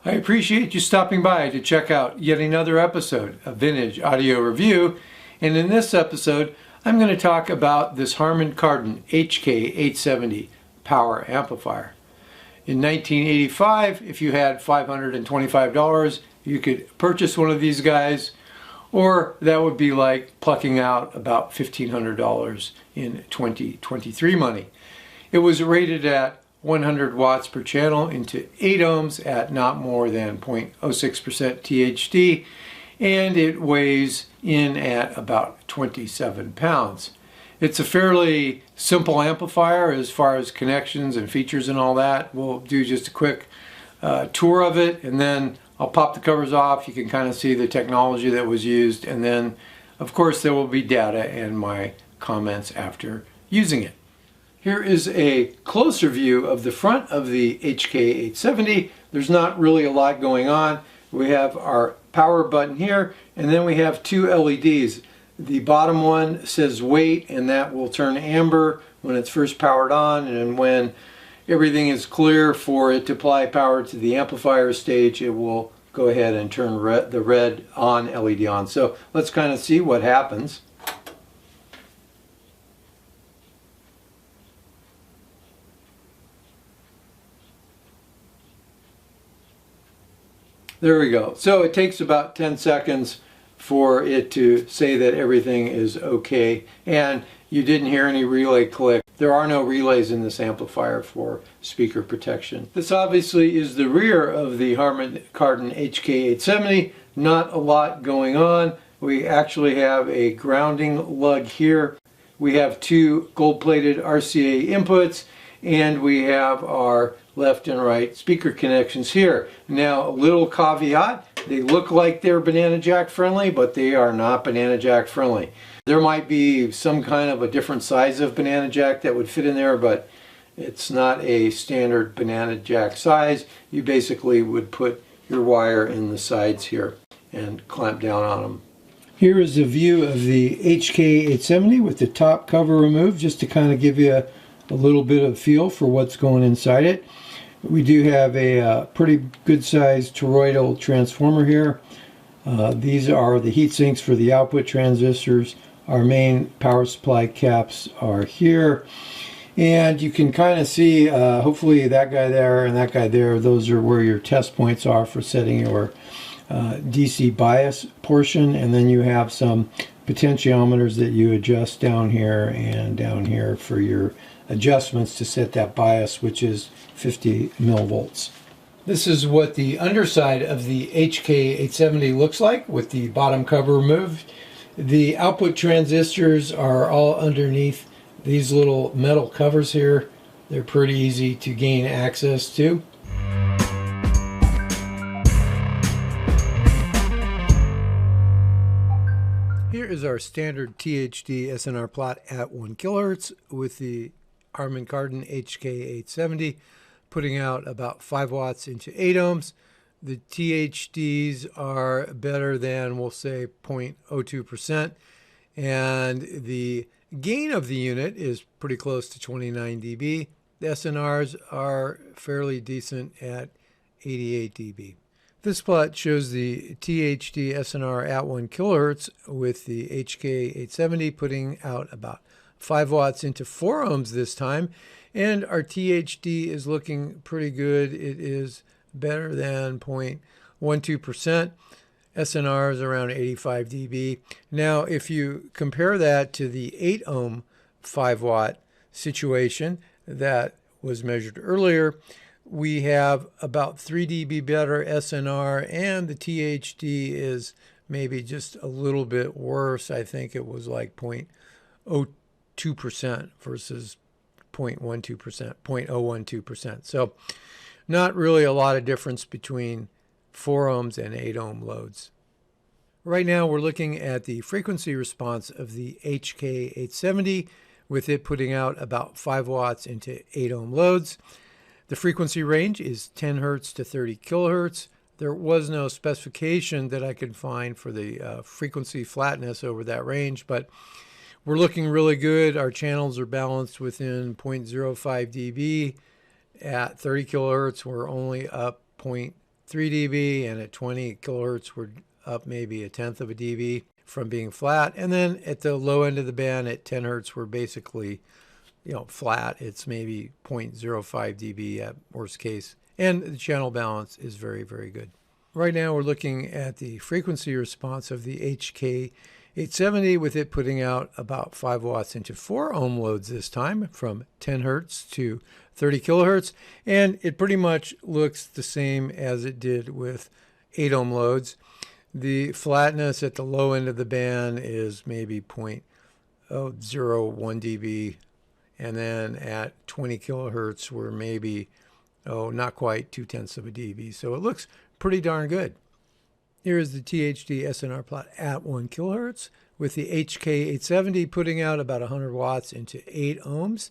I appreciate you stopping by to check out yet another episode of Vintage Audio Review, and in this episode I'm going to talk about this Harmon Kardon HK870 Power Amplifier. In 1985, if you had $525, you could purchase one of these guys, or that would be like plucking out about $1,500 in 2023 money. It was rated at 100 watts per channel into 8 ohms at not more than 0.06% THD, and it weighs in at about 27 pounds. It's a fairly simple amplifier as far as connections and features and all that. We'll do just a quick tour of it, and then I'll pop the covers off. You can kind of see the technology that was used, and then of course there will be data and my comments after using it. Here is a closer view of the front of the HK870. There's not really a lot going on. We have our power button here, and then we have two LEDs. The bottom one says wait, and that will turn amber when it's first powered on, and when everything is clear for it to apply power to the amplifier stage, it will go ahead and turn the red on LED on. So let's kind of see what happens. There we go. So it takes about 10 seconds for it to say that everything is okay, and you didn't hear any relay click. There are no relays in this amplifier for speaker protection. This obviously is the rear of the Harmon Kardon HK870. Not a lot going on. We actually have a grounding lug here. We have two gold-plated RCA inputs, and we have our left and right speaker connections here. Now, a little caveat, they look like they're banana jack friendly, but they are not banana jack friendly. There might be some kind of a different size of banana jack that would fit in there, but it's not a standard banana jack size. You basically would put your wire in the sides here and clamp down on them. Here is a view of the HK870 with the top cover removed, just to kind of give you a little bit of feel for what's going inside it. We do have a pretty good sized toroidal transformer here. These are the heat sinks for the output transistors. Our main power supply caps are here, and you can kind of see hopefully that guy there and that guy there, those are where your test points are for setting your DC bias portion, and then you have some potentiometers that you adjust down here and down here for your adjustments to set that bias, which is 50 millivolts. This is what the underside of the HK870 looks like with the bottom cover removed. The output transistors are all underneath these little metal covers here. They're pretty easy to gain access to. Here is our standard THD SNR plot at 1 kilohertz with the Harmon Kardon HK870 putting out about 5 watts into 8 ohms. The THDs are better than, we'll say, 0.02%, and the gain of the unit is pretty close to 29 dB. The SNRs are fairly decent at 88 dB. This plot shows the THD SNR at 1 kilohertz with the HK870 putting out about 5 watts into 4 ohms this time, and our THD is looking pretty good. It is better than 0.12%. SNR is around 85 dB. Now, if you compare that to the 8 ohm 5 watt situation that was measured earlier, we have about 3 dB better SNR, and the THD is maybe just a little bit worse. I think it was like 0.02% versus 0.12%, 0.012%. So not really a lot of difference between 4 ohms and 8 ohm loads. Right now we're looking at the frequency response of the HK870 with it putting out about 5 watts into 8 ohm loads. The frequency range is 10 hertz to 30 kilohertz. There was no specification that I could find for the frequency flatness over that range, but we're looking really good. Our channels are balanced within 0.05 dB. At 30 kilohertz, we're only up 0.3 3 dB, and at 20 kilohertz we're up maybe 1/10 of a dB from being flat. And then at the low end of the band at 10 hertz we're basically flat. It's maybe 0.05 dB at worst case. And the channel balance is very, very good. Right now we're looking at the frequency response of the HK870 with it putting out about 5 watts into 4 ohm loads this time from 10 hertz to 30 kilohertz. And it pretty much looks the same as it did with 8 ohm loads. The flatness at the low end of the band is maybe 0.01 dB. And then at 20 kilohertz we're maybe, not quite 0.2 of a dB. So it looks pretty darn good. Here is the THD SNR plot at 1 kilohertz with the HK870 putting out about 100 watts into 8 ohms.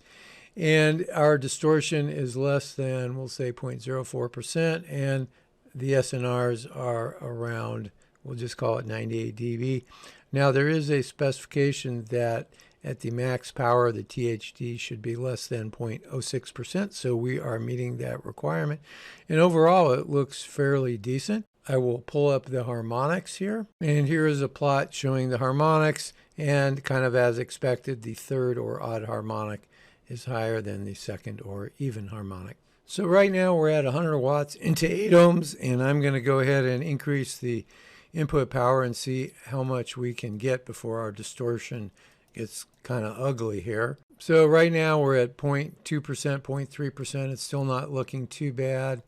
And our distortion is less than, we'll say, 0.04%. And the SNRs are around, we'll just call it 98 dB. Now there is a specification that at the max power, the THD should be less than 0.06%, so we are meeting that requirement. And overall, it looks fairly decent. I will pull up the harmonics here, and here is a plot showing the harmonics, and kind of as expected, the third or odd harmonic is higher than the second or even harmonic. So right now we're at 100 watts into 8 ohms, and I'm going to go ahead and increase the input power and see how much we can get before our distortion gets kind of ugly here. So right now we're at 0.2%, 0.3%. It's still not looking too bad.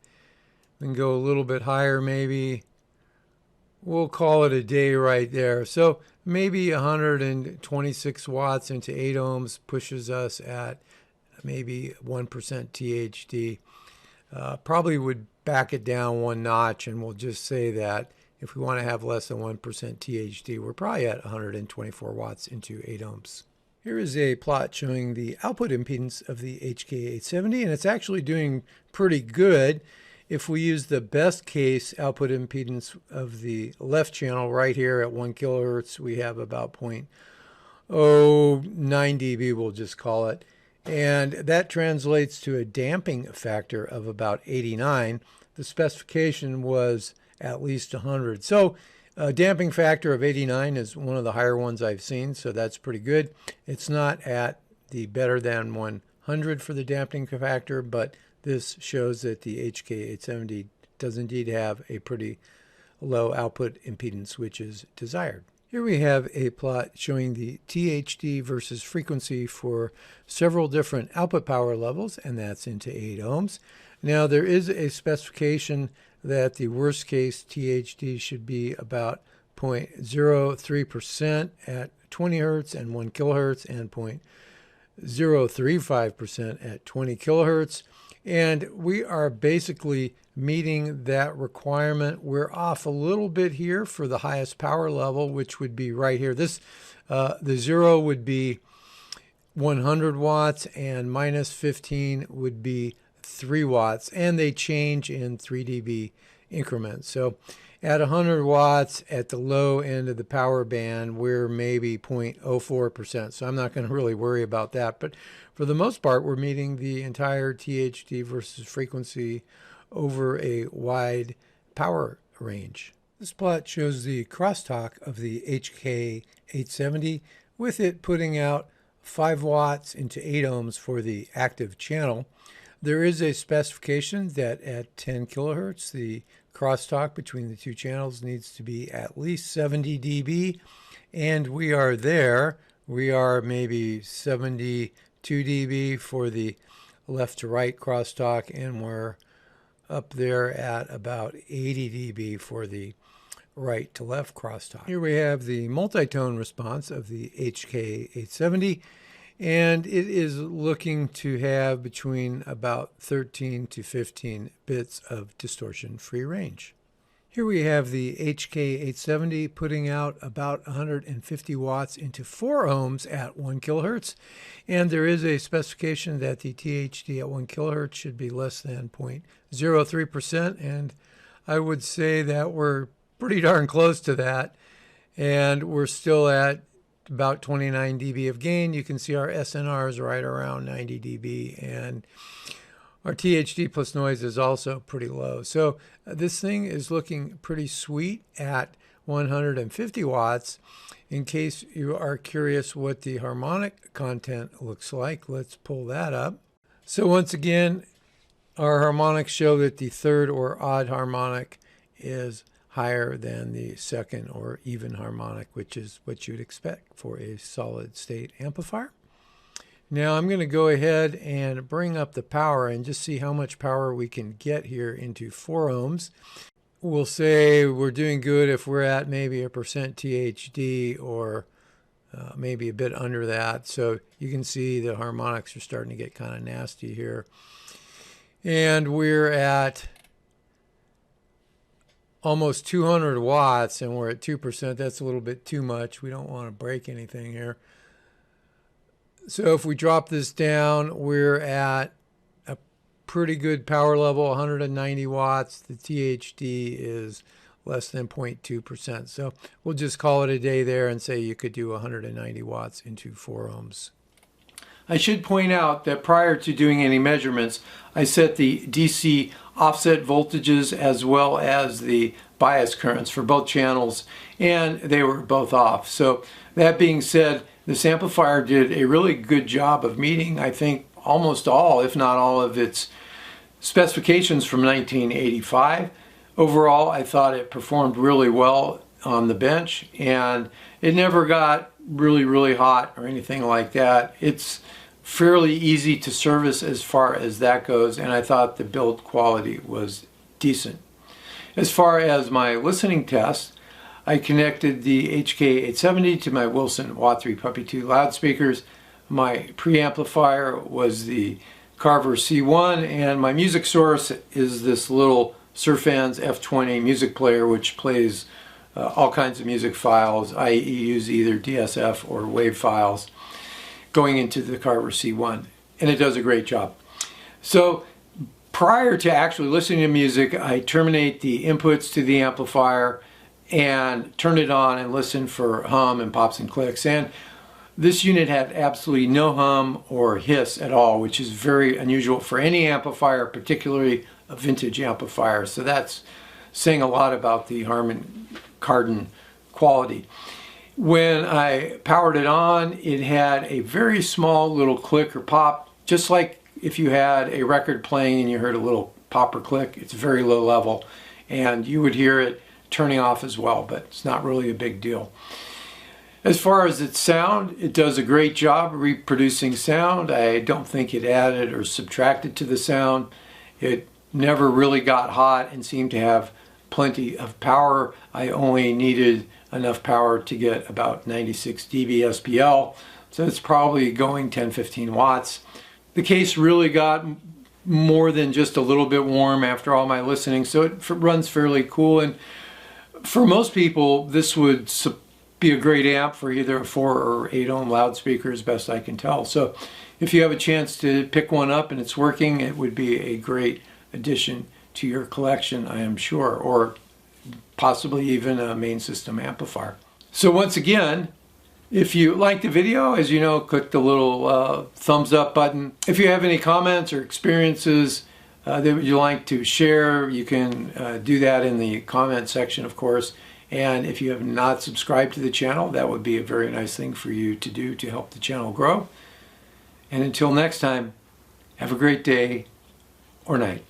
We can go a little bit higher maybe. We'll call it a day right there. So maybe 126 watts into 8 ohms pushes us at maybe 1% THD. Probably would back it down one notch, and we'll just say that if we want to have less than 1% THD, we're probably at 124 watts into 8 ohms. Here is a plot showing the output impedance of the HK870, and it's actually doing pretty good. If we use the best case output impedance of the left channel right here at 1 kilohertz, we have about 0.09 dB, we'll just call it. And that translates to a damping factor of about 89. The specification was at least 100. So a damping factor of 89 is one of the higher ones I've seen, so that's pretty good. It's not at the better than 100 for the damping factor, but this shows that the HK870 does indeed have a pretty low output impedance, which is desired. Here we have a plot showing the THD versus frequency for several different output power levels, and that's into 8 ohms. Now there is a specification that the worst case THD should be about 0.03% at 20 hertz and 1 kilohertz and 0.035% at 20 kilohertz. And we are basically meeting that requirement. We're off a little bit here for the highest power level, which would be right here. This the 0 would be 100 watts and minus 15 would be 3 watts, and they change in 3 dB increments. So at 100 watts at the low end of the power band, we're maybe 0.04%. So I'm not going to really worry about that. But for the most part, we're meeting the entire THD versus frequency over a wide power range. This plot shows the crosstalk of the HK870 with it putting out 5 watts into 8 ohms for the active channel. There is a specification that at 10 kilohertz, the crosstalk between the two channels needs to be at least 70 dB, and we are there. We are maybe 72 dB for the left to right crosstalk, and we're up there at about 80 dB for the right to left crosstalk. Here we have the multi-tone response of the HK870, and it is looking to have between about 13 to 15 bits of distortion-free range. Here we have the HK870 putting out about 150 watts into 4 ohms at 1 kilohertz, and there is a specification that the THD at 1 kilohertz should be less than 0.03%, and I would say that we're pretty darn close to that, and we're still at about 29 dB of gain. You can see our SNR is right around 90 dB, and Our THD plus noise is also pretty low. So this thing is looking pretty sweet at 150 watts. In case you are curious what the harmonic content looks like, let's pull that up. So once again, our harmonics show that the third or odd harmonic is higher than the second or even harmonic, which is what you'd expect for a solid state amplifier. Now I'm going to go ahead and bring up the power and just see how much power we can get here into 4 ohms. We'll say we're doing good if we're at maybe 1% THD or maybe a bit under that. So you can see the harmonics are starting to get kind of nasty here. And we're at almost 200 watts and we're at 2%. That's a little bit too much. We don't want to break anything here. So if we drop this down, we're at a pretty good power level, 190 watts. The THD is less than 0.2%. So we'll just call it a day there and say you could do 190 watts into 4 ohms. I should point out that prior to doing any measurements, I set the DC offset voltages as well as the bias currents for both channels, and they were both off. So that being said, this amplifier did a really good job of meeting, I think, almost all, if not all, of its specifications from 1985. Overall, I thought it performed really well on the bench, and it never got really hot or anything like that. It's fairly easy to service as far as that goes, and I thought the build quality was decent. As far as my listening test, I connected the HK870 to my Wilson Watt3 Puppy 2 loudspeakers. My preamplifier was the Carver C1, and my music source is this little Surfans F20 music player, which plays all kinds of music files. I use either DSF or WAV files going into the Carver C1, and it does a great job. So prior to actually listening to music, I terminate the inputs to the amplifier and turn it on and listen for hum and pops and clicks. And this unit had absolutely no hum or hiss at all, which is very unusual for any amplifier, particularly a vintage amplifier. So that's saying a lot about the Harmon Kardon quality. When I powered it on, it had a very small little click or pop, just like if you had a record playing and you heard a little pop or click. It's very low level, and you would hear it turning off as well, but it's not really a big deal. As far as its sound, it does a great job reproducing sound. I don't think it added or subtracted to the sound. It never really got hot and seemed to have plenty of power. I only needed enough power to get about 96 dB SPL, so it's probably going 10-15 watts. The case really got more than just a little bit warm after all my listening, so it runs fairly cool. And for most people, this would be a great amp for either a 4 or 8 ohm loudspeaker, as best I can tell. So if you have a chance to pick one up and it's working, it would be a great addition to your collection, I am sure, or possibly even a main system amplifier. So once again, if you liked the video, as you know, click the little thumbs up button. If you have any comments or experiences that you'd like to share, you can do that in the comment section, of course. And if you have not subscribed to the channel, that would be a very nice thing for you to do to help the channel grow. And until next time, have a great day or night.